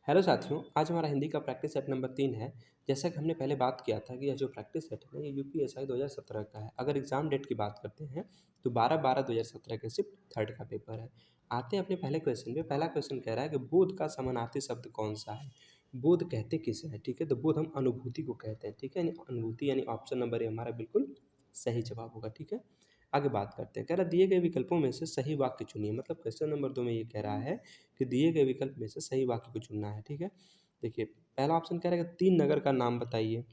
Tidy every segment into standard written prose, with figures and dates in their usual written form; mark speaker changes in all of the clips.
Speaker 1: Hello साथियों, आज हमारा हिंदी का प्रैक्टिस सेट नंबर 3 है। जैसा कि हमने पहले बात किया था कि यह जो प्रैक्टिस सेट है ना, ये यूपीएसआई 2017 का है। अगर एग्ज़ाम डेट की बात करते हैं तो 12/12/2017 का शिफ्ट थर्ड का पेपर है। आते हैं अपने पहले क्वेश्चन पे। पहला क्वेश्चन कह रहा है कि बोध का समानार्थी शब्द कौन-सा है? बोध कहते किसे हैं? ठीक है, तो बोध हम अनुभूति को कहते हैं। ठीक है, यानी अनुभूति यानी ऑप्शन नंबर ए हमारा बिल्कुल सही जवाब होगा। ठीक है, आगे बात करते हैं। कह रहा है दिए गए विकल्पों में से सही वाक्य चुनिए। मतलब क्वेश्चन नंबर 2 में ये कह रहा है कि दिए गए विकल्प में से सही वाक्य को चुनना है। ठीक है, देखिए पहला ऑप्शन कह रहा है कि 3 नगर का नाम बताइए।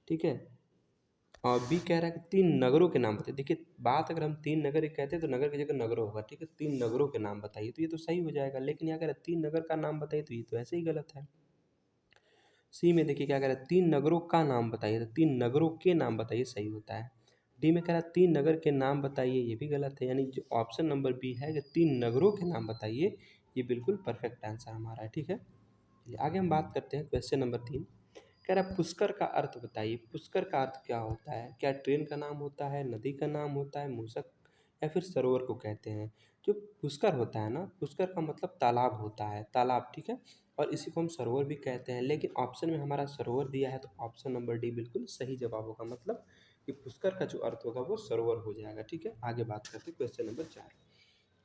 Speaker 1: ठीक है, और बी कह रहा है कि 3 नगरों के नाम बताइए। देखिए बात अगर हम 3 नगर एक कहते हैं तो नगर की जगह नगरों होगा। ठीक है, 3 नगरों के नाम बताइए तो ये तो सही हो जाएगा। लेकिन यहाँ कह रहा है 3 नगर का नाम बताइए तो ये तो ऐसे ही गलत है। सी में देखिए क्या कह रहा है 3 नगरों का नाम बताइए, तो 3 नगरों के नाम बताइए सही होता है। डी में कह रहा है 3 नगर के नाम बताइए, ये भी गलत है। यानी जो ऑप्शन नंबर बी है कि 3 नगरों के नाम बताइए, ये बिल्कुल परफेक्ट आंसर हमारा है। ठीक है, चलिए आगे हम बात करते हैं क्वेश्चन नंबर 3। कह रहा है पुष्कर का अर्थ बताइए। पुष्कर का अर्थ क्या होता है? क्या ट्रेन का नाम होता है, नदी का नाम होता है, मूसक या फिर सरोवर को कहते हैं? जो पुष्कर होता है ना, पुष्कर का मतलब तालाब होता है, तालाब। ठीक है, और इसी को हम सरोवर भी कहते हैं। लेकिन ऑप्शन में हमारा सरोवर दिया है तो ऑप्शन नंबर डी बिल्कुल सही जवाब होगा। मतलब कि पुष्कर का जो अर्थ होगा वो सरोवर हो जाएगा। ठीक है, आगे बात करते हैं क्वेश्चन नंबर 4।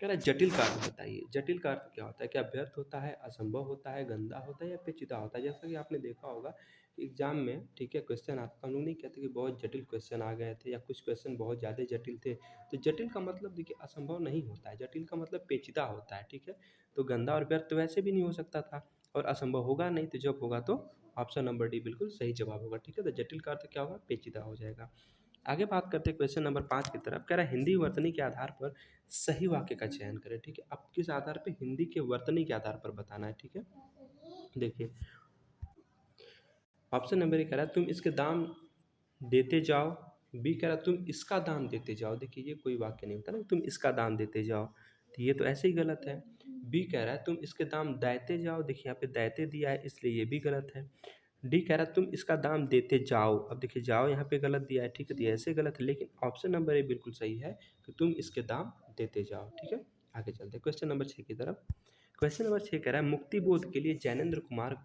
Speaker 1: कह रहा है जटिल का अर्थ बताइए। जटिल का अर्थ क्या होता है? क्या व्यर्थ होता है, असंभव होता है, गंदा होता है या पेचीदा होता है? जैसा कि आपने देखा होगा कि एग्जाम में, ठीक है, क्वेश्चन आता, हम लोग नहीं कहते कि बहुत जटिल क्वेश्चन आ गए थे या कुछ क्वेश्चन बहुत ज़्यादा जटिल थे। तो जटिल का मतलब देखिए असंभव नहीं होता है, जटिल का मतलब पेचीदा होता है। ठीक है, तो गंदा और व्यर्थ तो वैसे भी नहीं हो सकता था और असंभव होगा नहीं, तो जब होगा तो ऑप्शन नंबर डी बिल्कुल सही जवाब होगा। ठीक है, तो जटिल का अर्थ क्या होगा? पेचीदा हो जाएगा। आगे बात करते हैं क्वेश्चन नंबर 5 की तरफ। कह रहा है हिंदी वर्तनी के आधार पर सही वाक्य का चयन करें। ठीक है, अब किस आधार पे? हिंदी के वर्तनी के आधार पर बताना है। ठीक है, देखिए ऑप्शन नंबर ए कह रहा है तुम इसके दाम देते जाओ। बी कह रहा है तुम इसका दाम देते जाओ। देखिए ये कोई वाक्य नहीं होता ना, तुम इसका दाम देते जाओ, तो ये तो ऐसे ही गलत है। बी कह रहा है तुम इसके दाम देते जाओ। देखिए यहाँ पे देते दिया है इसलिए ये भी गलत है। डी कह रहा है तुम इसका दाम देते जाओ। अब देखिए जाओ यहाँ पे गलत दिया है। ठीक है, तो ये ऐसे गलत है। लेकिन ऑप्शन नंबर ए बिल्कुल सही है कि तुम इसके दाम देते जाओ। ठीक है, आगे चलते हैं क्वेश्चन नंबर 6 की तरफ। क्वेश्चन नंबर 6 कह रहा है मुक्ति बोध के लिए जैनेंद्र कुमार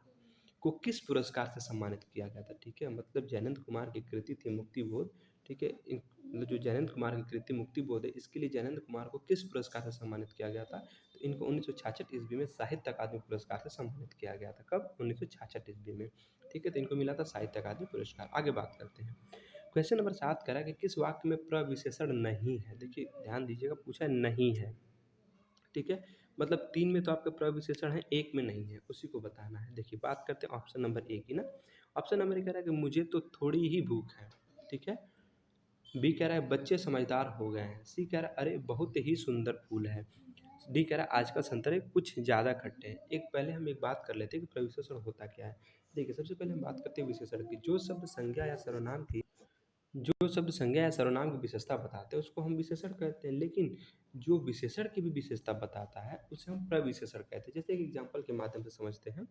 Speaker 1: को किस पुरस्कार से सम्मानित किया गया था? ठीक है, मतलब जैनेंद्र कुमार की कृति थी मुक्ति बोध। ठीक है, मतलब जो जैनेंद्र कुमार की कृति मुक्ति बोध है, इसके लिए जैनेंद्र कुमार को किस पुरस्कार से सम्मानित किया गया था? तो इनको 1966 ईस्वी में साहित्य अकादमी पुरस्कार से सम्मानित किया गया था। कब? 1966 ईस्वी में। ठीक है, तो इनको मिला था साहित्य अकादमी पुरस्कार। आगे बात करते हैं। क्वेश्चन नंबर 7 कह रहा है कि किस वाक्य में प्रविशेषण नहीं है? देखिए ध्यान दीजिएगा, पूछा है नहीं है। ठीक है, मतलब 3 में तो आपका प्रविशेषण है, 1 में नहीं है, उसी को बताना है। देखिए बात करते हैं ऑप्शन नंबर ए की ना। ऑप्शन नंबर ए कह रहा है कि मुझे तो थोड़ी ही भूख है। ठीक है, बी कह रहा है बच्चे समझदार हो गए हैं। सी कह रहा है अरे बहुत ही सुंदर फूल है। डी कह रहा है आज का संतरे कुछ ज़्यादा खट्टे हैं। एक पहले हम एक बात कर लेते हैं कि प्रविशेषण होता क्या है। देखिए सबसे पहले हम बात करते हैं विशेषण की। जो शब्द संज्ञा या सर्वनाम की विशेषता बताते हैं उसको हम विशेषण कहते हैं। लेकिन जो विशेषण की भी विशेषता बताता है उसे हम प्रविशेषण कहते हैं। जैसे एक एग्जाम्पल के माध्यम से समझते हैं।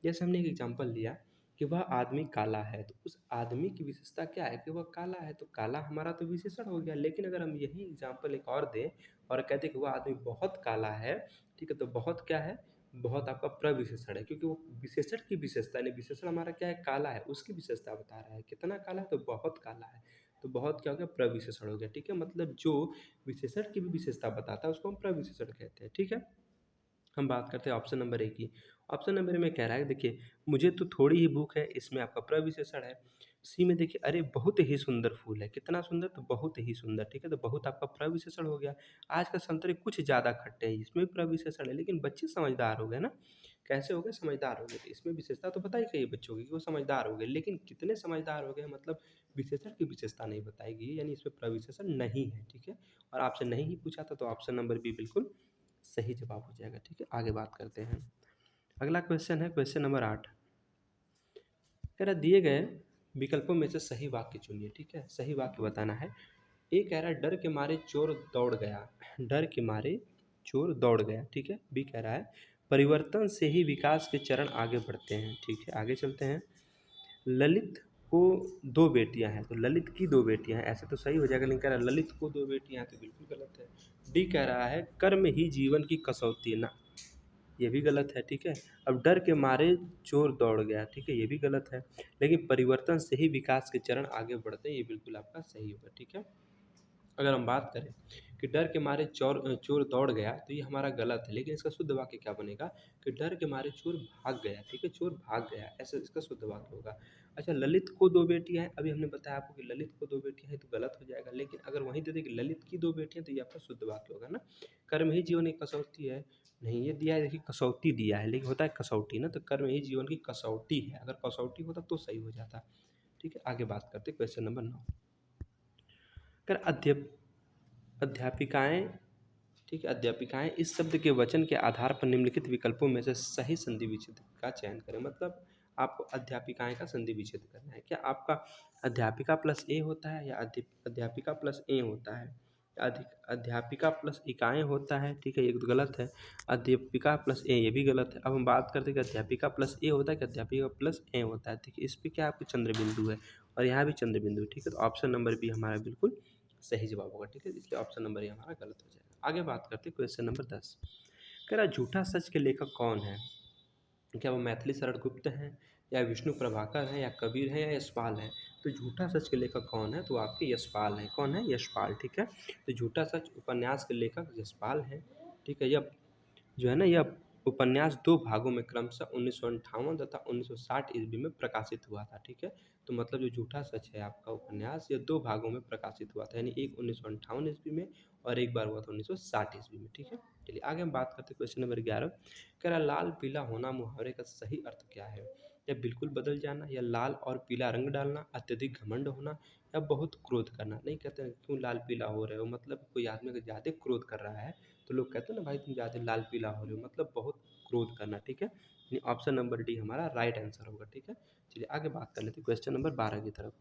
Speaker 1: जैसे हमने एक एग्जाम्पल लिया कि वह आदमी काला है, तो उस आदमी की विशेषता क्या है कि वह काला है, तो काला हमारा तो विशेषण हो गया। लेकिन अगर हम यही एग्जाम्पल एक और दें और कहते हैं कि वह आदमी बहुत काला है, ठीक है, तो बहुत क्या है? बहुत आपका प्रविशेषण है, क्योंकि वो विशेषण की विशेषता, यानी विशेषण हमारा क्या है? काला है, उसकी विशेषता बता रहा है। कितना काला है? तो बहुत काला है। तो बहुत क्या हो गया? प्रविशेषण हो गया। ठीक है, मतलब जो विशेषण की भी विशेषता बताता है उसको हम प्रविशेषण कहते हैं। ठीक है, हम बात करते हैं ऑप्शन नंबर ए की। ऑप्शन नंबर ए में कह रहा है देखिए मुझे तो थोड़ी ही भूख है, इसमें आपका प्रविशेषण है। सी में देखिए अरे बहुत ही सुंदर फूल है। कितना सुंदर? तो बहुत ही सुंदर। ठीक है, तो बहुत आपका प्रविशेषण हो गया। आज का संतरे कुछ ज़्यादा खट्टे हैं, इसमें भी प्रविशेषण है। लेकिन बच्चे समझदार हो गए ना। कैसे हो गए? समझदार हो गए। तो इसमें विशेषता तो बताई गई बच्चों की कि वो समझदार हो गए, लेकिन कितने समझदार हो गए मतलब विशेषण की विशेषता नहीं बताई गई, यानी इसमें प्रविशेषण नहीं है। ठीक है, और आपसे नहीं ही पूछा था तो ऑप्शन नंबर बी बिल्कुल सही जवाब हो जाएगा। ठीक है, आगे बात करते हैं। अगला क्वेश्चन है क्वेश्चन नंबर 8। कह रहा दिए गए विकल्पों में से सही वाक्य चुनिए। ठीक है, सही वाक्य बताना है। ए कह रहा है डर के मारे चोर दौड़ गया। डर के मारे चोर दौड़ गया। ठीक है, बी कह रहा है परिवर्तन से ही विकास के चरण आगे बढ़ते हैं। ठीक है, आगे चलते हैं। ललित को 2 बेटियां हैं, तो ललित की 2 बेटियां हैं, ऐसे तो सही हो जाएगा। लेकिन कह रहा है ललित को 2 बेटियां हैं, तो बिल्कुल गलत है। डी कह रहा है कर्म ही जीवन की कसौटी है ना। ये भी गलत है, ठीक है। अब डर के मारे चोर दौड़ गया, ठीक है, ये भी गलत है। लेकिन परिवर्तन से ही विकास के चरण आगे बढ़ते हैं, ये बिल्कुल आपका सही होगा, ठीक है। अगर हम बात करें कि डर के मारे चोर दौड़ गया, तो ये हमारा गलत है, लेकिन इसका शुद्ध वाक्य क्या बनेगा कि डर के मारे चोर भाग गया, ठीक है, चोर भाग गया, ऐसा इसका शुद्ध वाक्य होगा। अच्छा, ललित को दो बेटियां हैं, अभी हमने बताया आपको कि ललित को दो बेटियां हैं, तो गलत हो जाएगा। लेकिन अगर वहीं दे दे कि ललित की दो बेटियां, तो ये आपका शुद्ध वाक्य होगा ना। कर्म ही जीवन की कसौटी है, नहीं ये दिया है, देखिए कसौटी दिया है, लेकिन होता है कसौटी ना, तो कर्म ही जीवन की कसौटी है, अगर कसौटी होता तो सही हो जाता, ठीक है। आगे बात करते क्वेश्चन नंबर 9। कर अध्यापिकाएं, ठीक है, अध्यापिकाएं इस शब्द के वचन के आधार पर निम्नलिखित विकल्पों में से सही संधि विच्छेद का चयन करें। मतलब आपको अध्यापिकाएं का संधि विच्छेद करना है। क्या आपका अध्यापिका प्लस ए होता है, या अध्यापिका प्लस ए होता है, या अध्यापिका प्लस इकाएं होता है, ठीक है, ये तो गलत है। अध्यापिका प्लस ए, ये भी गलत है। अब हम बात करते हैं कि अध्यापिका प्लस ए होता है कि अध्यापिका प्लस ए होता है, ठीक है। इस पर क्या आपको चंद्र बिंदु है, और यहाँ भी चंद्र बिंदु है, ठीक है। तो ऑप्शन नंबर बी हमारा बिल्कुल सही जवाब होगा, ठीक है, इसलिए ऑप्शन नंबर ये हमारा गलत हो जाएगा। आगे बात करते हैं क्वेश्चन नंबर 10। कह रहा झूठा सच के लेखक कौन है। क्या वो मैथिली शरण गुप्त हैं, या विष्णु प्रभाकर हैं, या कबीर हैं, या यशपाल हैं। तो झूठा सच के लेखक कौन है, तो आपके यशपाल हैं। कौन है, यशपाल, ठीक है। तो झूठा सच उपन्यास के लेखक यशपाल हैं, ठीक है। यह जो है ना, यह उपन्यास दो भागों में क्रमशः 1958 तथा 1960 ईस्वी में प्रकाशित हुआ था, ठीक है। तो मतलब जो झूठा सच है आपका उपन्यास, यह दो भागों में प्रकाशित हुआ था, यानी एक 1958 ईस्वी में और एक बार हुआ था 1960 ईस्वी में, ठीक है। चलिए आगे हम बात करते हैं क्वेश्चन नंबर 11। कह रहा लाल पीला होना मुहावरे का सही अर्थ क्या है। या बिल्कुल बदल जाना, या लाल और पीला रंग डालना, अत्यधिक घमंड होना, या बहुत क्रोध करना। नहीं कहते हैं क्यों लाल पीला हो रहे हो, मतलब कोई आदमी अगर ज़्यादा क्रोध कर रहा है तो लोग कहते हैं ना भाई तुम ज़्यादा लाल पीला हो रहे हो, मतलब बहुत क्रोध करना, ठीक है। यानी ऑप्शन नंबर डी हमारा राइट आंसर होगा, ठीक है। चलिए आगे बात कर लेते हैं क्वेश्चन नंबर 12 की तरफ।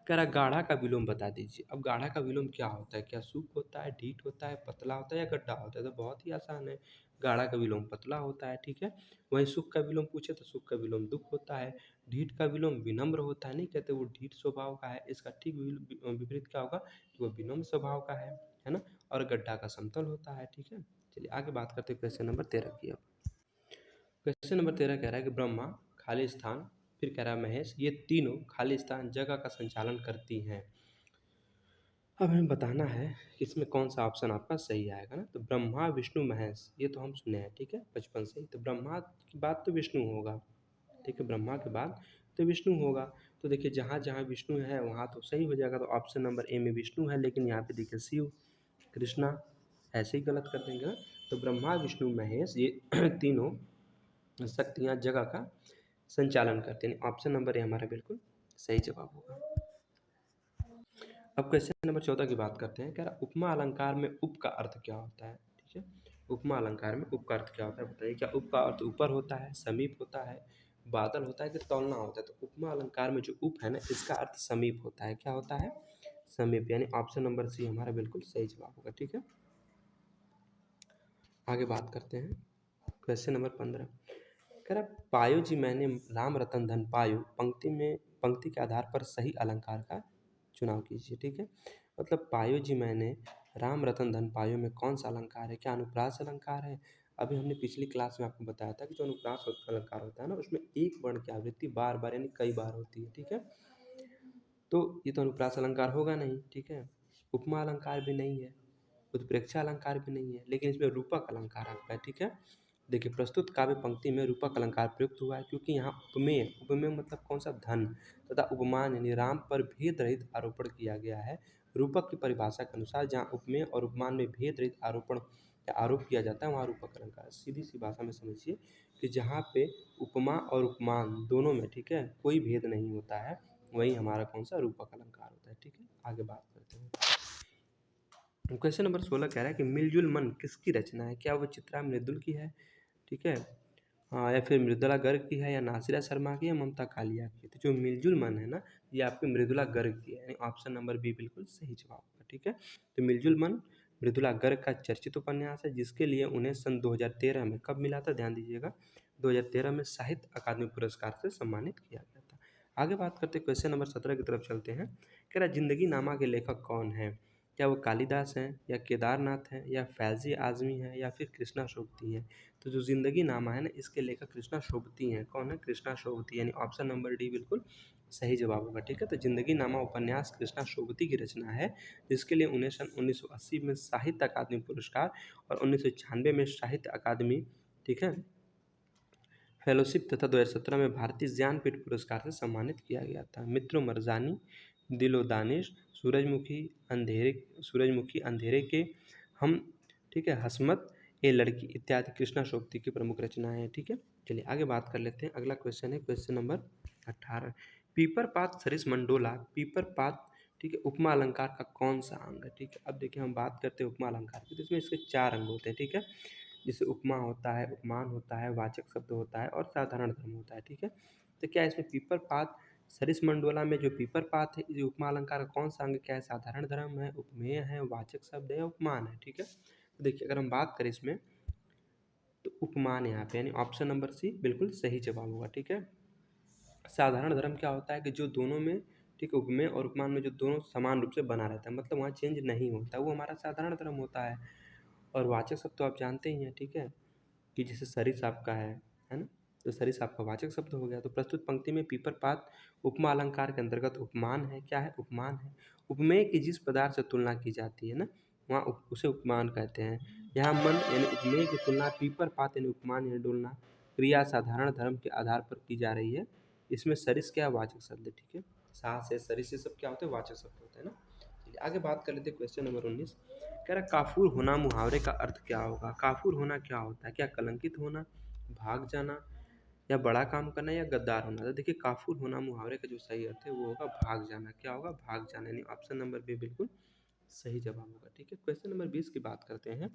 Speaker 1: कह रहा गाढ़ा का विलोम बता दीजिए। अब गाढ़ा का विलोम क्या होता है, क्या सूख होता है, ढीठ होता है, पतला होता है, या गड्ढा होता है। तो बहुत ही आसान है, गाढ़ा का विलोम पतला होता है, ठीक है। वहीं सुख का विलोम पूछे तो सुख का विलोम दुख होता है। ढीठ का विलोम विनम्र होता है, नहीं कहते वो ढीठ स्वभाव का है, इसका ठीक विपरीत क्या होगा कि वो विनम्र स्वभाव का है ना। और गड्ढा का समतल होता है, ठीक है। चलिए आगे बात करते हैं क्वेश्चन नंबर 13 की। अब क्वेश्चन नंबर 13 कह रहा है कि ब्रह्मा, खाली स्थान, फिर कह रहा है महेश, ये तीनों खाली स्थान जगह का संचालन करती हैं। अब हमें बताना है कि इसमें कौन सा ऑप्शन आपका सही आएगा ना। तो ब्रह्मा विष्णु महेश, ये तो हम सुने हैं, ठीक है, बचपन से ही। तो ब्रह्मा के बाद तो विष्णु होगा, ठीक है, ब्रह्मा के बाद तो विष्णु होगा। तो देखिए जहाँ जहाँ विष्णु है वहाँ तो सही हो जाएगा। तो ऑप्शन नंबर ए में विष्णु है, लेकिन यहाँ पे देखिए शिव, कृष्णा, ऐसे ही गलत कर देंगे ना। तो ब्रह्मा विष्णु महेश ये तीनों शक्तियाँ जगह का संचालन करते हैं। ऑप्शन नंबर ए हमारा बिल्कुल सही जवाब होगा। अब क्वेश्चन नंबर 14 की बात करते हैं। कह रहा उपमा अलंकार में उप का अर्थ क्या होता है, ठीक है। उपमा अलंकार में उप का अर्थ क्या होता है बताइए। क्या उप का अर्थ ऊपर होता है, समीप होता है, बादल होता है, कि तौलना होता है। तो उपमा अलंकार में जो उप है ना, इसका अर्थ समीप होता है। क्या होता है, समीप, यानी ऑप्शन नंबर सी हमारा बिल्कुल सही जवाब होगा, ठीक है। आगे बात करते हैं क्वेश्चन नंबर 15। कह रहा पायो जी मैंने राम रतन धन पायो, पंक्ति के आधार पर सही अलंकार का चुनाव कीजिए, ठीक है। मतलब पायो जी मैंने राम रतन धन पायो में कौन सा अलंकार है। क्या अनुप्रास अलंकार है। अभी हमने पिछली क्लास में आपको बताया था कि जो अनुप्रास अलंकार होता है ना, उसमें एक वर्ण की आवृत्ति बार बार यानी कई बार होती है, ठीक है। तो ये तो अनुप्रास अलंकार होगा नहीं, ठीक है। उपमा अलंकार भी नहीं है, उत्प्रेक्षा अलंकार भी नहीं है, लेकिन इसमें रूपक अलंकार आता है, ठीक है। देखिए प्रस्तुत काव्य पंक्ति में रूपक अलंकार प्रयुक्त हुआ है, क्योंकि यहाँ उपमेय, उपमेय मतलब कौन सा, धन, तथा उपमान यानी राम पर भेद रहित आरोपण किया गया है। रूपक की परिभाषा के अनुसार जहाँ उपमेय और उपमान में भेद रहित आरोपण या आरोप किया जाता है वहाँ रूपक अलंकार। सीधी सी भाषा में समझिए कि जहाँ पे उपमा और उपमान दोनों में, ठीक है, कोई भेद नहीं होता है, वही हमारा कौन सा रूपक अलंकार होता है, ठीक है। आगे बात करते हैं। क्वेश्चन नंबर 16 कह रहा है कि मिलजुल मन किसकी रचना है। क्या वो चित्रा मृदुल की है, ठीक है, हाँ, या फिर मृदुला गर्ग की है, या नासिरा शर्मा की, या ममता कालिया की। तो जो मिलजुल मन है ना, ये आपकी मृदुला गर्ग की है, यानी ऑप्शन नंबर बी बिल्कुल सही जवाब होगा, ठीक है। तो मिलजुल मन मृदुला गर्ग का चर्चित उपन्यास है, जिसके लिए उन्हें सन 2013 में कब मिला था, ध्यान दीजिएगा, 2013 में साहित्य अकादमी पुरस्कार से सम्मानित किया गया था। आगे बात करते क्वेश्चन नंबर 17 की तरफ चलते हैं। कह रहा जिंदगी नामा के लेखक कौन है। क्या वो कालिदास हैं, या केदारनाथ हैं, या फैज़ी आज़मी हैं, या फिर कृष्णा सूक्ति हैं। तो जो जिंदगी नामा है ना, इसके लेखक कृष्णा शोभती हैं। कौन है? कृष्णा शोभती, यानी ऑप्शन नंबर डी बिल्कुल सही जवाब होगा। ठीक है, तो जिंदगी नामा उपन्यास कृष्णा शोभती की रचना है, जिसके लिए उन्हें सन 1980 में साहित्य अकादमी पुरस्कार और 1996 में साहित्य अकादमी, ठीक है, फेलोशिप तथा 2017 में भारतीय ज्ञानपीठ पुरस्कार से सम्मानित किया गया था। मित्रों मरजानी, दिलो दानिश, सूरजमुखी अंधेरे के हम, ठीक है, हसमत ए लड़की इत्यादि कृष्णा शोभती की प्रमुख रचनाएं हैं। ठीक है, चलिए आगे बात कर लेते हैं। अगला क्वेश्चन है क्वेश्चन नंबर 18। पीपर पात सरिस मंडोला, पीपर पात, ठीक है, उपमा अलंकार का कौन सा अंग है? ठीक है, अब देखिए हम बात करते हैं उपमा अलंकार की, तो इसमें इसके 4 अंग होते हैं। ठीक है, जैसे उपमा होता है, उपमान होता है, वाचक शब्द होता है और साधारण धर्म होता है। ठीक है, तो क्या इसमें पीपर पात सरिस मंडोला में जो पीपर पात है, ये उपमा अलंकार का कौन सा अंग क्या है? साधारण धर्म है, उपमेय है, वाचक शब्द है, उपमान है। ठीक है, तो देखिए अगर हम बात करें इसमें, तो उपमान यहाँ पे, यानी ऑप्शन नंबर सी बिल्कुल सही जवाब होगा। ठीक है, साधारण धर्म क्या होता है कि जो दोनों में, ठीक है, उपमेय और उपमान में जो दोनों समान रूप से बना रहता है, मतलब वहाँ चेंज नहीं होता, वो हमारा साधारण धर्म होता है। और वाचक शब्द तो आप जानते ही हैं। ठीक है, कि जैसे सरिस आपका है ना, तो सरिस आपका वाचक शब्द हो गया। तो प्रस्तुत पंक्ति में पीपर पात उपमा अलंकार के अंतर्गत उपमान है। क्या है? उपमान है। उपमेय की जिस पदार्थ से तुलना की जाती है ना, वहाँ उसे उपमान कहते हैं। यहाँ मन यानी उपमेय की तुलना पीपर पात यानी उपमान यानी डोलना क्रिया साधारण धर्म के आधार पर की जा रही है। इसमें सरिस क्या है? वाचक शब्द है। ठीक है, सास है, सरिस, ये सब क्या होते हैं? वाचक शब्द होते हैं ना। चलिए आगे बात कर लेते हैं क्वेश्चन नंबर 19। कह रहा काफूर होना मुहावरे का अर्थ क्या होगा? काफूर होना क्या होता है? क्या कलंकित होना, भाग जाना, या बड़ा काम करना, या गद्दार होना? तो देखिए काफूर होना मुहावरे का जो सही अर्थ है वो होगा भाग जाना। क्या होगा? भाग जाना, यानी ऑप्शन नंबर बी बिल्कुल सही जवाब होगा। ठीक है, क्वेश्चन नंबर 20 की बात करते हैं।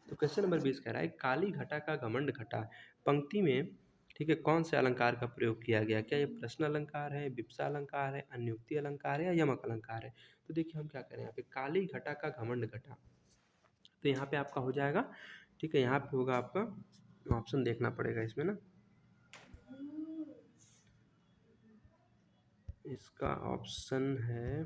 Speaker 1: तो क्वेश्चन नंबर 20 कह रहा है काली घटा का घमंड घटा पंक्ति में, ठीक है, कौन से अलंकार का प्रयोग किया गया? क्या ये प्रश्न अलंकार है, विपसा अलंकार है, अन्योक्ति अलंकार है, या यमक अलंकार है? तो देखिए हम क्या करें यहाँ पे, काली घटा का घमंड घटा, तो यहाँ पे आपका हो जाएगा, ठीक है, यहाँ पे होगा आपका ऑप्शन देखना पड़ेगा इसमें ना, इसका ऑप्शन है,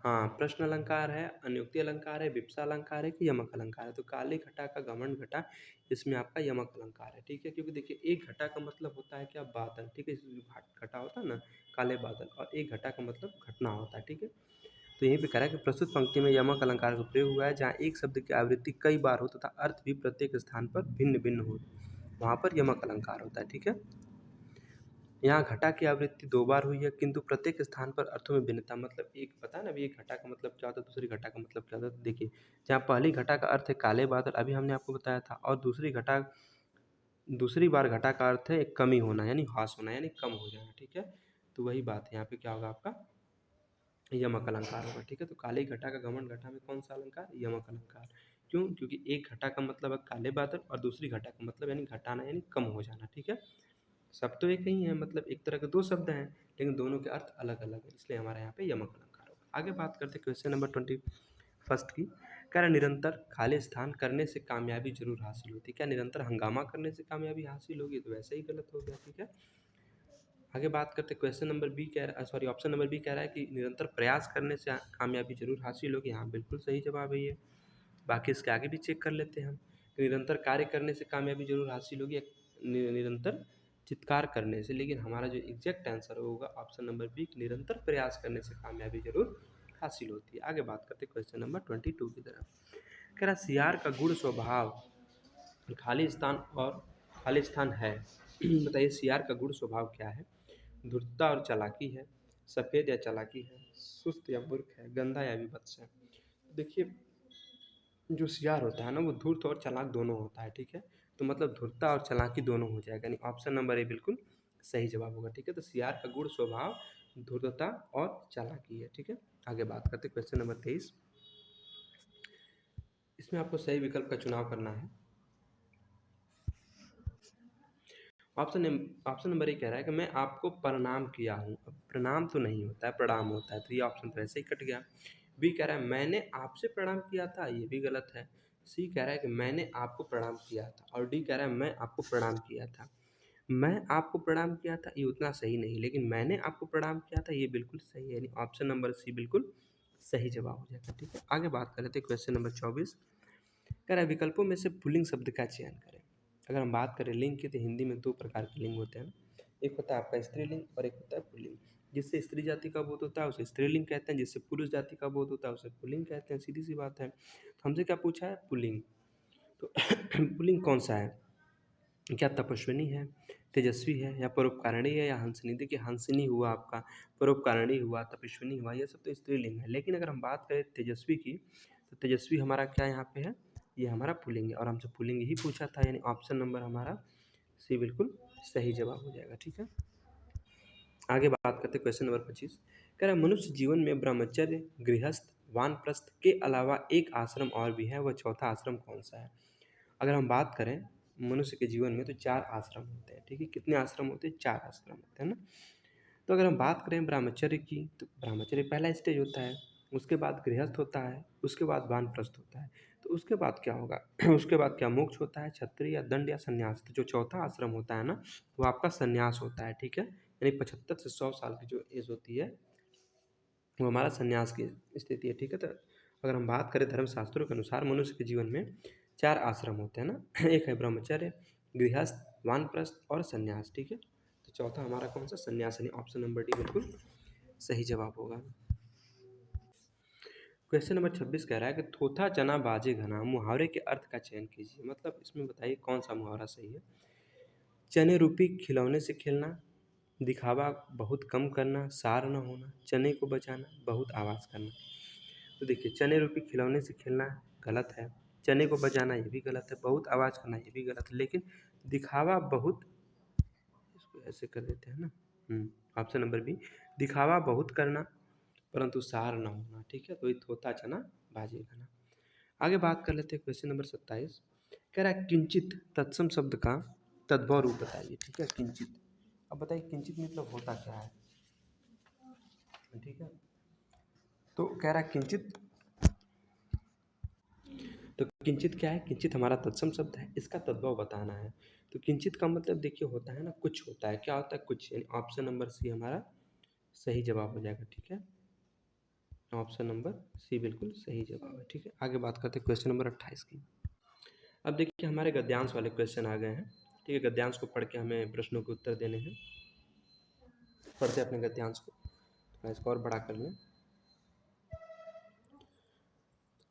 Speaker 1: हाँ, प्रश्न अलंकार है, अन्योक्ति अलंकार है, विपसा अलंकार है, कि यमक अलंकार है? तो काली घटा का घमंड घटा, इसमें आपका यमक अलंकार है। ठीक है, क्योंकि देखिए एक घटा का मतलब होता है क्या? बादल। ठीक है, घटा होता है ना, काले बादल, और एक घटा का मतलब घटना होता है। ठीक है, तो यहीं पे कह रहा है कि प्रस्तुत पंक्ति में यमक अलंकार का प्रयोग हुआ है, जहाँ एक शब्द की आवृत्ति कई बार हो तथा अर्थ भी प्रत्येक स्थान पर भिन्न भिन्न हो, वहाँ पर यमक अलंकार होता है। ठीक है, यहाँ घटा की आवृत्ति 2 बार हुई है, किंतु प्रत्येक स्थान पर अर्थों में भिन्नता, मतलब एक पता है ना अभी, एक घटा का मतलब क्या होता है, दूसरी घटा का मतलब क्या होता है? तो देखिए, जहाँ पहली घटा का अर्थ है काले बादल, अभी हमने आपको बताया था, और दूसरी बार घटा का अर्थ है कमी होना, यानी ह्रास होना, यानी कम हो जाना। ठीक है, तो वही बात है, यहाँ पे क्या होगा आपका? यमक अलंकार होगा। ठीक है, तो काली घटा का घमंड घटा में कौन सा अलंकार? यमक अलंकार। क्यों? क्योंकि एक घटा का मतलब है काले बादल, और दूसरी घटा का मतलब यानी घटाना, यानी कम हो जाना। ठीक है, सब तो एक ही है, मतलब एक तरह के 2 शब्द हैं, लेकिन दोनों के अर्थ अलग अलग है, इसलिए हमारे यहाँ पे यमक अलंकार होगा। आगे बात करते हैं क्वेश्चन नंबर 21 की। कह रहा निरंतर खाली स्थान करने से कामयाबी जरूर हासिल होती है। क्या निरंतर हंगामा करने से कामयाबी हासिल होगी? तो वैसे ही गलत हो गया। ठीक है, आगे बात करते हैं क्वेश्चन नंबर बी, कह रहा सॉरी ऑप्शन नंबर बी कह रहा है कि निरंतर प्रयास करने से कामयाबी जरूर हासिल होगी। हाँ, बिल्कुल सही जवाब है ये। बाकी इसके आगे भी चेक कर लेते हैं हम। निरंतर कार्य करने से कामयाबी जरूर हासिल होगी, निरंतर चित्कार करने से, लेकिन हमारा जो एग्जैक्ट आंसर होगा ऑप्शन नंबर बी, निरंतर प्रयास करने से कामयाबी जरूर हासिल होती है। आगे बात करते हैं क्वेश्चन नंबर 22 की तरफ। कह रहा सियार का गुण स्वभाव खाली स्थान और खाली स्थान है। बताइए सियार का गुण स्वभाव क्या है? धूर्तता और चालाकी है, सफ़ेद या चालाकी है, सुस्त या मूर्ख है, गंधा या विभत्स है? देखिए जो सियार होता है ना, वो धूर्त और चालाक दोनों होता है। ठीक है, तो मतलब धूर्तता और चालाकी दोनों हो जाएगा, यानी ऑप्शन नंबर ए बिल्कुल सही जवाब होगा। ठीक है, तो सियार का गुण स्वभाव धूर्तता और चालाकी है। ठीक है, आगे बात करते हैं क्वेश्चन नंबर 23। इसमें आपको सही विकल्प का चुनाव करना है। ऑप्शन नंबर ए कह रहा है कि मैं आपको प्रणाम किया हूँ। अब प्रणाम तो नहीं होता है, प्रणाम होता है, तो ये ऑप्शन तो ऐसे ही कट गया। बी कह रहा है मैंने आपसे प्रणाम किया था, ये भी गलत है। सी कह रहा है कि मैंने आपको प्रणाम किया था, और डी कह रहा है मैं आपको प्रणाम किया था। मैं आपको प्रणाम किया था ये उतना सही नहीं, लेकिन मैंने आपको प्रणाम किया था ये बिल्कुल सही है, यानी ऑप्शन नंबर सी बिल्कुल सही जवाब हो जाएगा। ठीक है, आगे बात कर लेते हैं क्वेश्चन नंबर 24। कह रहा है विकल्पों में से पुल्लिंग शब्द का चयन करें। अगर हम बात करें लिंग की तो हिंदी में 2 प्रकार के लिंग होते हैं ना, एक होता है आपका स्त्रीलिंग और एक होता है पुल्लिंग। जिससे स्त्री जाति का बोध होता है उसे स्त्रीलिंग कहते हैं, जिससे पुरुष जाति का बोध होता है उसे पुल्लिंग कहते हैं, सीधी-सी बात है। तो हमसे क्या पूछा है? पुल्लिंग। तो पुल्लिंग कौन-सा है? क्या तपस्विनी है, तेजस्वी है या परोपकारिणी है या हंसिनी? देखिए हंसिनी हुआ आपका, परोपकारिणी हुआ, तपस्विनी हुआ, ये सब तो स्त्रीलिंग है। लेकिन अगर हम बात करें तेजस्वी की, तो तेजस्वी हमारा क्या यहाँ पे है? ये हमारा पुल्लिंग है और हमसे पुल्लिंग ही पूछा था, यानी ऑप्शन नंबर हमारा सी बिल्कुल सही जवाब हो जाएगा। ठीक है, आगे बात करते हैं क्वेश्चन नंबर 25। कह रहा है मनुष्य जीवन में ब्रह्मचर्य, गृहस्थ, वानप्रस्थ के अलावा एक आश्रम और भी है, वह चौथा आश्रम कौन सा है? अगर हम बात करें मनुष्य के जीवन में तो 4 आश्रम होते हैं। ठीक है, कितने आश्रम होते हैं? 4 आश्रम होते हैं ना। तो अगर हम बात करें ब्रह्मचर्य की, तो ब्रह्मचर्य पहला स्टेज होता है, उसके बाद गृहस्थ होता है, उसके बाद वानप्रस्थ होता है। तो उसके बाद क्या होगा? उसके बाद क्या मोक्ष होता है, क्षत्रिय या दंड या संन्यास? तो जो चौथा आश्रम होता है ना, वो आपका संन्यास होता है। ठीक है, यानी 75 से 100 साल की जो एज होती है वो हमारा संन्यास की स्थिति है। ठीक है, तो अगर हम बात करें धर्मशास्त्रों के अनुसार मनुष्य के जीवन में 4 आश्रम होते हैं ना, एक है ब्रह्मचर्य, गृहस्थ, वानप्रस्थ और संन्यास। ठीक है, तो चौथा हमारा कौन सा? संन्यास, यानी ऑप्शन नंबर डी बिल्कुल सही जवाब होगा। क्वेश्चन नंबर 26 कह रहा है कि थोथा चना बाजे घना मुहावरे के अर्थ का चयन कीजिए। मतलब इसमें बताइए कौन सा मुहावरा सही है? चने रूपी खिलौने से खेलना, दिखावा बहुत कम करना, सार न होना, चने को बचाना, बहुत आवाज़ करना। तो देखिए चने रूपी खिलौने से खेलना गलत है, चने को बचाना ये भी गलत है, बहुत आवाज़ करना ये भी गलत है, लेकिन दिखावा बहुत, इसको ऐसे कर देते हैं ना, ऑप्शन नंबर बी, दिखावा बहुत करना परंतु सार न होना। ठीक है, तो ये थोथा चना बाजे घना। आगे बात कर लेते हैं क्वेश्चन नंबर 27। कह रहा है किंचित तत्सम शब्द का तद्भव रूप बताइए। ठीक है, किंचित। अब बताइए किंचित मतलब होता क्या है? ठीक है, तो कह रहा है किंचित, तो किंचित क्या है? किंचित हमारा तत्सम शब्द है, इसका तद्भव बताना है। तो किंचित का मतलब देखिए होता है ना, कुछ होता है। क्या होता है? कुछ, यानी ऑप्शन नंबर सी हमारा सही जवाब हो जाएगा। ठीक है, ऑप्शन नंबर सी बिल्कुल सही जवाब है। ठीक है, आगे बात करते हैं क्वेश्चन नंबर 28 की। अब देखिए हमारे गद्यांश वाले क्वेश्चन आ गए हैं। ठीक है, गद्यांश को पढ़ के हमें प्रश्नों के उत्तर देने हैं। पढ़ते अपने गद्यांश को, थोड़ा इसको और बड़ा कर लें।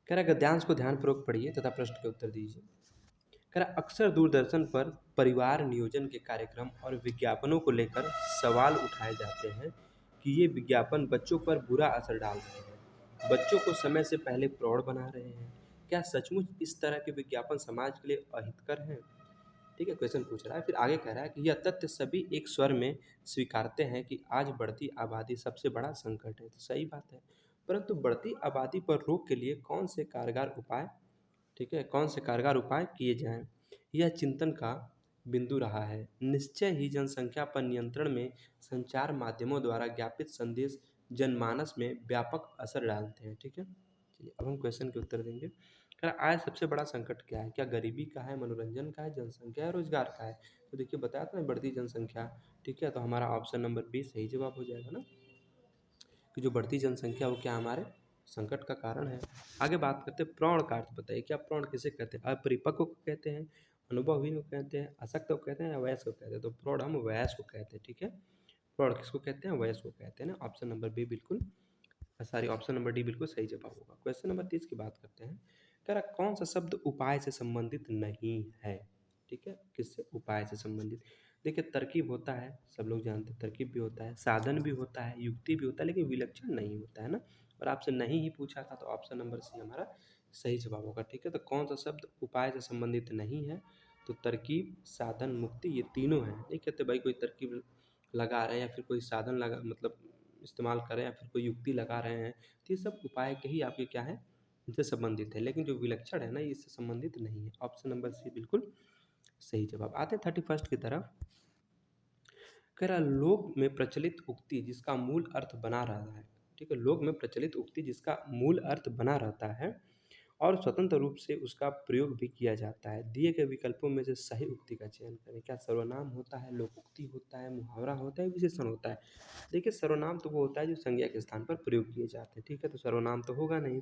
Speaker 1: कह रहा है गद्यांश को ध्यानपूर्वक पढ़िए तथा प्रश्न के उत्तर दीजिए। कह रहा अक्सर दूरदर्शन पर परिवार नियोजन के कार्यक्रम और विज्ञापनों को लेकर सवाल उठाए जाते हैं कि ये विज्ञापन बच्चों पर बुरा असर डाल रहे हैं, बच्चों को समय से पहले प्रौढ़ बना रहे हैं। क्या सचमुच इस तरह के विज्ञापन समाज के लिए अहितकर हैं? ठीक है, क्वेश्चन पूछ रहा है। फिर आगे कह रहा है कि यह तथ्य सभी एक स्वर में स्वीकारते हैं कि आज बढ़ती आबादी सबसे बड़ा संकट है। तो सही बात है, परंतु बढ़ती आबादी पर रोक के लिए कौन से कारगर उपाय, ठीक है, कौन से कारगर उपाय किए जाएं, यह चिंतन का बिंदु रहा है। निश्चय ही जनसंख्या पर नियंत्रण में संचार माध्यमों द्वारा ज्ञापित संदेश जनमानस में व्यापक असर डालते हैं। ठीक है, चलिए अब हम क्वेश्चन के उत्तर देंगे। कह रहा आज सबसे बड़ा संकट क्या है? क्या गरीबी का है, मनोरंजन का है, जनसंख्या है, रोजगार का है? तो देखिए बताया था ना, बढ़ती जनसंख्या। ठीक है, तो हमारा ऑप्शन नंबर बी सही जवाब हो जाएगा ना, कि जो बढ़ती जनसंख्या वो क्या हमारे संकट का कारण है। आगे बात करते हैं प्रौढ़ का अर्थ बताइए। क्या प्रौढ़ किसे कहते हैं? अपरिपक्व को कहते हैं, अनुभवहीन को कहते हैं, अशक्त को कहते हैं या वयस्क को कहते हैं? तो प्रौढ़ हम वयस्क को कहते हैं। ठीक है, प्रौढ़ किसको कहते हैं? वयस्क को कहते हैं ना। ऑप्शन नंबर बी बिल्कुल, सॉरी ऑप्शन नंबर डी बिल्कुल सही जवाब होगा। क्वेश्चन नंबर 30 की बात करते हैं। कह रहा कौन सा शब्द उपाय से संबंधित नहीं है? ठीक है, किससे? उपाय से संबंधित। देखिए तरकीब होता है, सब लोग जानते हैं तरकीब भी होता है, साधन भी होता है, युक्ति भी होता है, लेकिन विलक्षण नहीं होता है ना। और आपसे नहीं ही पूछा था, तो ऑप्शन नंबर सी हमारा सही जवाब होगा। ठीक है, तो कौन सा शब्द उपाय से संबंधित नहीं है? तो तरकीब, साधन, मुक्ति, ये तीनों हैं। नहीं कहते भाई कोई तरकीब लगा रहे हैं या फिर कोई साधन लगा, मतलब इस्तेमाल करें, या फिर कोई युक्ति लगा रहे हैं, तो ये सब उपाय के ही आपके क्या है, इनसे संबंधित है। लेकिन जो विलक्षण है ना, ये इससे संबंधित नहीं है। ऑप्शन नंबर सी बिल्कुल सही जवाब। आते हैं 31 की तरफ। कह रहा लोक में प्रचलित उक्ति जिसका मूल अर्थ बना रहता है। ठीक है, लोक में प्रचलित उक्ति जिसका मूल अर्थ बना रहता है और स्वतंत्र रूप से उसका प्रयोग भी किया जाता है, दिए गए विकल्पों में से सही उक्ति का चयन करें। क्या सर्वनाम होता है, लोकोक्ति होता है, मुहावरा होता है, विशेषण होता है? देखिए सर्वनाम तो वो होता है जो संज्ञा के स्थान पर प्रयोग किए जाते हैं। ठीक है, तो सर्वनाम तो होगा नहीं।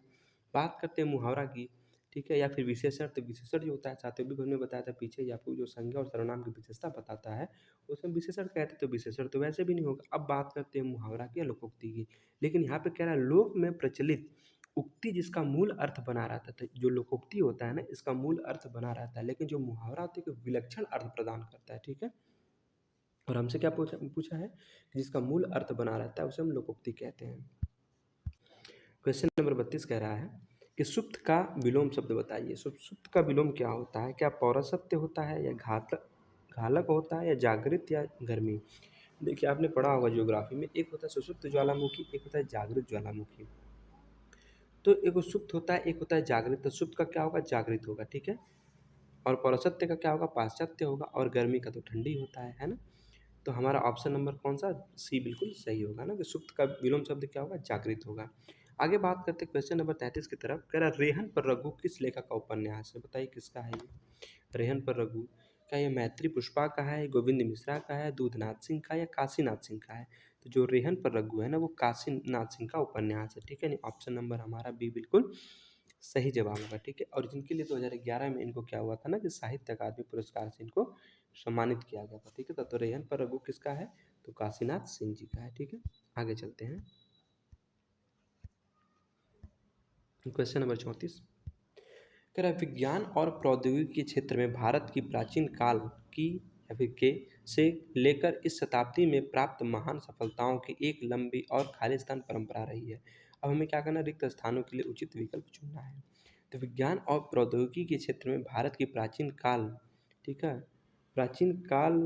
Speaker 1: बात करते हैं मुहावरा की। ठीक है। या फिर विशेषण, तो विशेषण जो होता है साथियों भी हमने बताया था पीछे ही आपको, जो संज्ञा और सर्वनाम की विशेषता बताता है उसमें विशेषण कहते हैं, तो विशेषण तो वैसे भी नहीं होगा। अब बात करते हैं मुहावरा की या लोकोक्ति की। लेकिन यहाँ पे कह रहा है लोक में प्रचलित उक्ति जिसका मूल अर्थ बना रहता था। जो लोकोक्ति होता है ना, इसका मूल अर्थ बना रहता है, लेकिन जो मुहावरा होता है विलक्षण अर्थ प्रदान करता है। ठीक है। और हमसे क्या पूछा पूछा है, जिसका मूल अर्थ बना रहता है उसे हम लोकोक्ति कहते हैं। क्वेश्चन नंबर 32 कह रहा है कि सुप्त का विलोम शब्द बताइए। सुप्त का विलोम क्या होता है? क्या पौरसत्य होता है, या घालक होता है, या जागृत, या गर्मी? देखिए आपने पढ़ा होगा ज्योग्राफी में, एक होता है सुषुप्त ज्वालामुखी, एक होता है जागृत ज्वालामुखी। तो एक सुप्त होता है, एक होता है जागृत। तो सुप्त का क्या होगा? जागृत होगा। ठीक है। और पौरसत्य का क्या होगा? पाश्चात्य होगा। और गर्मी का तो ठंडी होता है ना। तो हमारा ऑप्शन नंबर कौन सा? सी बिल्कुल सही होगा ना, कि सुप्त का विलोम शब्द क्या होगा? जागृत होगा। आगे बात करते हैं क्वेश्चन नंबर 33 की तरफ। कह रहा रेहन पर रघु किस लेखक का उपन्यास है? बताइए किसका है ये रेहन पर रघु? क्या ये मैत्री पुष्पा का है, गोविंद मिश्रा का है, दूधनाथ सिंह का, या काशीनाथ सिंह का है? तो जो रेहन पर रघु है ना, वो काशीनाथ सिंह का उपन्यास है। ठीक है। नहीं, ऑप्शन नंबर हमारा बी बिल्कुल सही जवाब होगा। ठीक है। और जिनके लिए 2011 में इनको क्या हुआ था ना, कि साहित्य अकादमी पुरस्कार से इनको सम्मानित किया गया था। ठीक है। तो रेहन पर रघु किसका है? तो काशीनाथ सिंह जी का है। ठीक है। आगे चलते हैं क्वेश्चन नंबर 34। कह रहा है विज्ञान और प्रौद्योगिकी के क्षेत्र में भारत की प्राचीन काल की या फिर के से लेकर इस शताब्दी में प्राप्त महान सफलताओं की एक लंबी और खालिस्तान परंपरा रही है। अब हमें क्या करना है? रिक्त स्थानों के लिए उचित विकल्प चुनना है। तो विज्ञान और प्रौद्योगिकी के क्षेत्र में भारत की प्राचीन काल, ठीक है, प्राचीन काल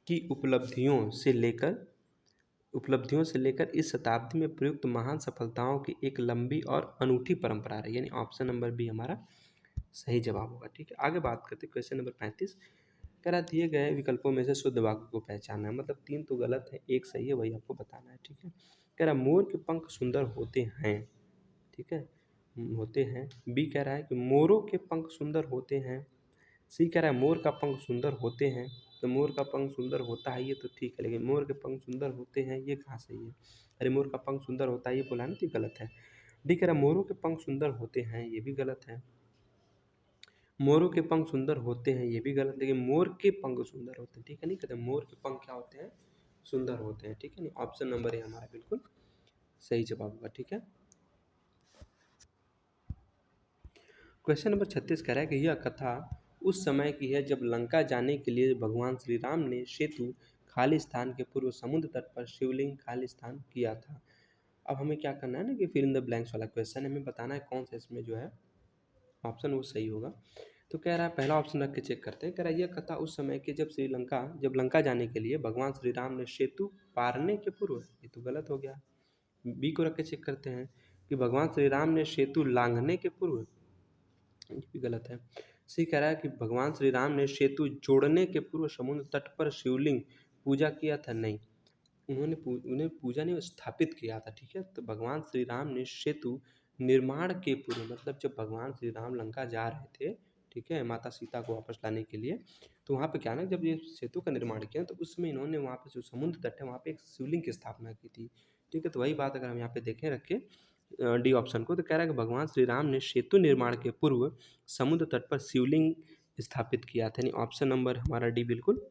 Speaker 1: की उपलब्धियों से लेकर इस शताब्दी में प्रयुक्त महान सफलताओं की एक लंबी और अनूठी परंपरा रही है। यानी ऑप्शन नंबर बी हमारा सही जवाब होगा। ठीक है। आगे बात करते हैं क्वेश्चन नंबर 35। कह रहा दिए गए विकल्पों में से शुद्ध वाक्य को पहचानना है। मतलब 3 तो गलत है, एक सही है, वही आपको बताना है। ठीक है। कह रहा मोर के पंख सुंदर होते हैं। ठीक है। होते हैं। बी कह रहा है कि मोरों के पंख सुंदर होते हैं। सी कह रहा है मोर का पंख सुंदर होते हैं। तो मोर का पंख सुंदर होता है ये तो ठीक है, लेकिन मोर के पंख सुंदर होते हैं ये कहाँ सही है? अरे मोर का पंख सुंदर होता है ये बोला ना, तो गलत है। डी कह रहा है मोरों के पंख सुंदर होते हैं, ये भी गलत है। मोरों के पंख सुंदर होते हैं ये भी गलत, लेकिन मोर के पंख सुंदर होते हैं। ठीक है। नहीं कहते मोर के पंख क्या होते हैं? सुंदर होते हैं। ठीक है। नहीं, ऑप्शन नंबर ए हमारा बिल्कुल सही जवाब होगा। ठीक है। क्वेश्चन नंबर 36 कह रहा है कि यह कथा उस समय की है जब लंका जाने के लिए भगवान श्री राम ने सेतु खाली स्थान के पूर्व समुद्र तट पर शिवलिंग खाली स्थान किया था। अब हमें क्या करना है ना, कि फिर इन द ब्लैंक्स वाला क्वेश्चन हमें बताना है कौन सा इसमें जो है ऑप्शन वो सही होगा। तो कह रहा है पहला ऑप्शन रख के चेक करते हैं। कह रहा है यह कथा उस समय के जब लंका जाने के लिए भगवान श्री राम ने सेतु पारने के पूर्व, ये तो गलत हो गया। बी को रख के चेक करते हैं कि भगवान श्री राम ने सेतु लांघने के पूर्व, ये भी गलत है। सी कह रहा है कि भगवान श्री राम ने सेतु जोड़ने के पूर्व समुद्र तट पर शिवलिंग पूजा किया था। नहीं, उन्हें पूजा नहीं स्थापित किया था। ठीक है। तो भगवान श्री राम ने सेतु निर्माण के पूर्व, मतलब जब भगवान श्री राम लंका जा रहे थे, ठीक है, माता सीता को वापस लाने के लिए, तो वहाँ पे क्या ना, जब ये सेतु का निर्माण किया तो उसमें इन्होंने वहाँ पे जो समुद्र तट है वहाँ पे एक शिवलिंग की स्थापना की थी। ठीक है। तो वही बात अगर हम यहाँ पे देखें रख के डी ऑप्शन को, तो कह रहा है कि भगवान श्री राम ने सेतु निर्माण के पूर्व समुद्र तट पर शिवलिंग स्थापित किया था। यानी ऑप्शन नंबर हमारा डी बिल्कुल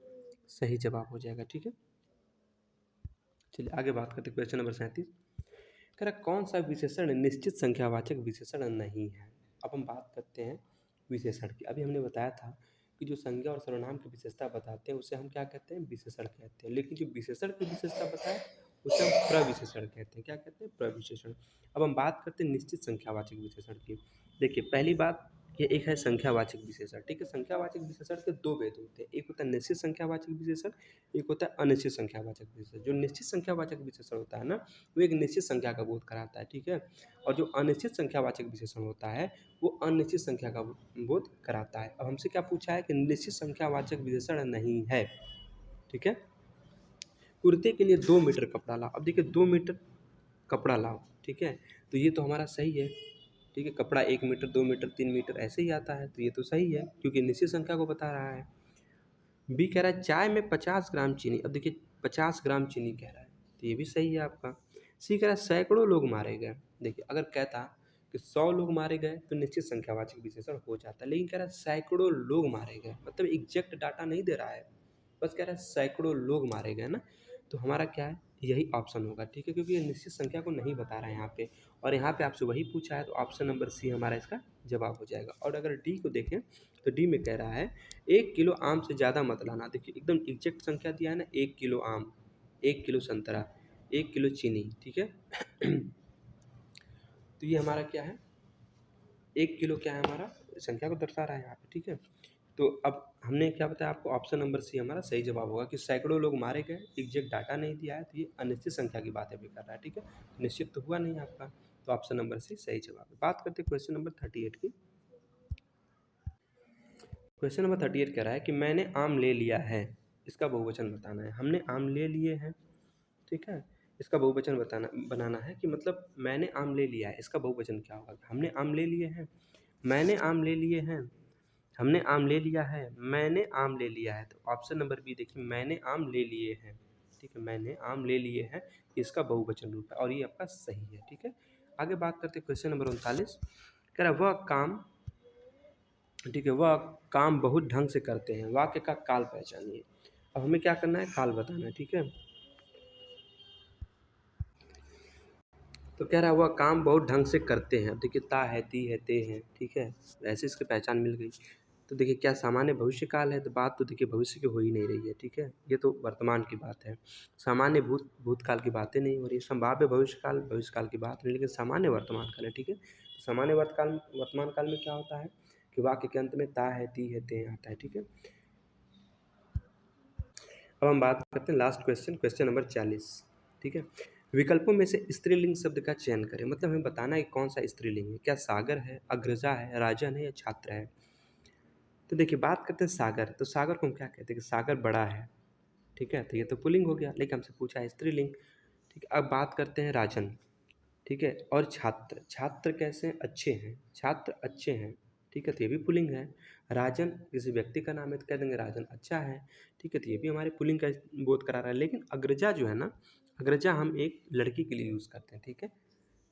Speaker 1: सही जवाब हो जाएगा। ठीक है। चलिए आगे बात करते हैं क्वेश्चन नंबर 37। कह रहा कौन सा विशेषण निश्चित संख्यावाचक विशेषण नहीं है? अब हम बात करते हैं विशेषण की। अभी हमने बताया था कि जो संज्ञा और सर्वनाम की विशेषता बताते हैं उसे हम क्या कहते हैं? विशेषण कहते हैं। लेकिन जो विशेषण की विशेषता बताए उसे हम प्रविशेषण कहते हैं। क्या कहते हैं? प्रविशेषण। अब हम बात करते हैं निश्चित संख्यावाचक विशेषण की। देखिए पहली बात, ये एक है संख्यावाचक विशेषण। ठीक है। संख्यावाचक विशेषण के दो भेद होते हैं, एक होता है निश्चित संख्यावाचक विशेषण, एक होता है अनिश्चित संख्यावाचक विशेषण। जो निश्चित संख्यावाचक विशेषण होता है ना, वो एक निश्चित संख्या का बोध कराता है। ठीक है। और जो अनिश्चित संख्यावाचक विशेषण होता है वो अनिश्चित संख्या का बोध कराता है। अब हमसे क्या पूछा है कि निश्चित संख्यावाचक विशेषण नहीं है। ठीक है। कुर्ते के लिए 2 मीटर कपड़ा लाओ। अब देखिए 2 मीटर कपड़ा लाओ। ठीक है। तो ये तो हमारा सही है। ठीक है। कपड़ा 1 मीटर, 2 मीटर, 3 मीटर ऐसे ही आता है, तो ये तो सही है क्योंकि निश्चित संख्या को बता रहा है। बी कह रहा है चाय में 50 ग्राम चीनी। अब देखिए 50 ग्राम चीनी कह रहा है, तो ये भी सही है आपका। सी कह रहा है सैकड़ों लोग मारे गए। देखिए अगर कहता कि 100 लोग मारे गए तो निश्चित संख्यावाचक विशेषण हो जाता है, लेकिन कह रहा है सैकड़ों लोग मारे गए, मतलब एग्जैक्ट डाटा नहीं दे रहा है, बस कह रहा है सैकड़ों लोग मारे गए ना। तो हमारा क्या है, यही ऑप्शन होगा, ठीक है, क्योंकि ये निश्चित संख्या को नहीं बता रहा है यहाँ पे, और यहाँ पे आपसे वही पूछा है, तो ऑप्शन नंबर सी हमारा इसका जवाब हो जाएगा। और अगर डी को देखें तो डी में कह रहा है 1 किलो आम से ज़्यादा मत लाना। देखिए एकदम एग्जैक्ट संख्या दिया है ना, 1 किलो आम, 1 किलो संतरा, 1 किलो चीनी, ठीक है। तो ये हमारा क्या है, 1 किलो क्या है हमारा, संख्या को दर्शा रहा है यहाँ पे, ठीक है। तो अब हमने क्या बताया आपको, ऑप्शन नंबर सी हमारा सही जवाब होगा कि सैकड़ों लोग मारे गए, एग्जैक्ट डाटा नहीं दिया है, तो ये अनिश्चित संख्या की बातें भी कर रहा है, ठीक है। निश्चित तो हुआ नहीं आपका, तो ऑप्शन नंबर सी सही जवाब है। बात करते हैं क्वेश्चन नंबर 38 की। क्वेश्चन नंबर 38 कह रहा है कि मैंने आम ले लिया है, इसका बहुवचन बताना है। हमने आम ले लिए हैं, ठीक है, इसका बहुवचन बनाना है कि मतलब मैंने आम ले लिया है, इसका बहुवचन क्या होगा। हमने आम ले लिए हैं, मैंने आम ले लिए हैं, हमने आम ले लिया है, मैंने आम ले लिया है। तो ऑप्शन नंबर बी देखिए, मैंने आम ले लिए हैं, ठीक है, मैंने आम ले लिए हैं, इसका बहुवचन रूप है और ये आपका सही है, ठीक है। आगे बात करते हैं क्वेश्चन नंबर 39, कह रहा वह काम, ठीक है, वह काम बहुत ढंग से करते हैं, वाक्य का काल पहचानिए। अब हमें क्या करना है, काल बताना है, ठीक है। तो कह रहा है वह काम बहुत ढंग से करते हैं। देखिए ता है, ती है, ते हैं, ठीक है, ऐसे इसकी पहचान मिल गई। तो देखिए क्या सामान्य भविष्य काल है, तो बात तो देखिए भविष्य की हो ही नहीं रही है, ठीक है, ये तो वर्तमान की बात है। सामान्य भूतकाल की बातें नहीं हो रही, संभाव्य भविष्य काल की बात नहीं, लेकिन सामान्य वर्तमान काल है, ठीक है। सामान्य वर्तमान काल में क्या होता है कि वाक्य के अंत में ता है, ती है, ते आता है, ठीक है। अब हम बात करते हैं लास्ट क्वेश्चन, क्वेश्चन नंबर 40, ठीक है। विकल्पों में से स्त्रीलिंग शब्द का चयन करें, मतलब हमें बताना है कौन सा स्त्रीलिंग है, क्या सागर है, अग्रजा है, राजन है या छात्र है। तो देखिए बात करते हैं सागर, तो सागर को हम क्या कहते हैं कि सागर बड़ा है, ठीक है, तो ये तो पुल्लिंग हो गया, लेकिन हमसे पूछा है स्त्रीलिंग, ठीक है। अब बात करते हैं राजन, ठीक है, और छात्र, छात्र कैसे हैं, अच्छे हैं, छात्र अच्छे हैं, ठीक है, तो ये भी पुल्लिंग है। राजन किसी व्यक्ति का नाम है तो कह देंगे राजन अच्छा है, ठीक है, तो ये भी हमारे पुल्लिंग का बोध करा रहा है। लेकिन अग्रजा जो है ना, अग्रजा हम एक लड़की के लिए यूज़ करते हैं, ठीक है।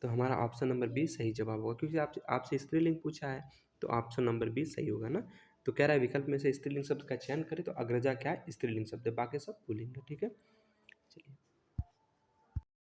Speaker 1: तो हमारा ऑप्शन नंबर बी सही जवाब होगा, क्योंकि आपसे आपसे स्त्रीलिंग पूछा है, तो ऑप्शन नंबर बी सही होगा ना। तो कह रहा है विकल्प में से स्त्रीलिंग शब्द का चयन करें, तो अग्रजा क्या है, स्त्रीलिंग शब्द है, बाकी सब पुल्लिंग है, ठीक है।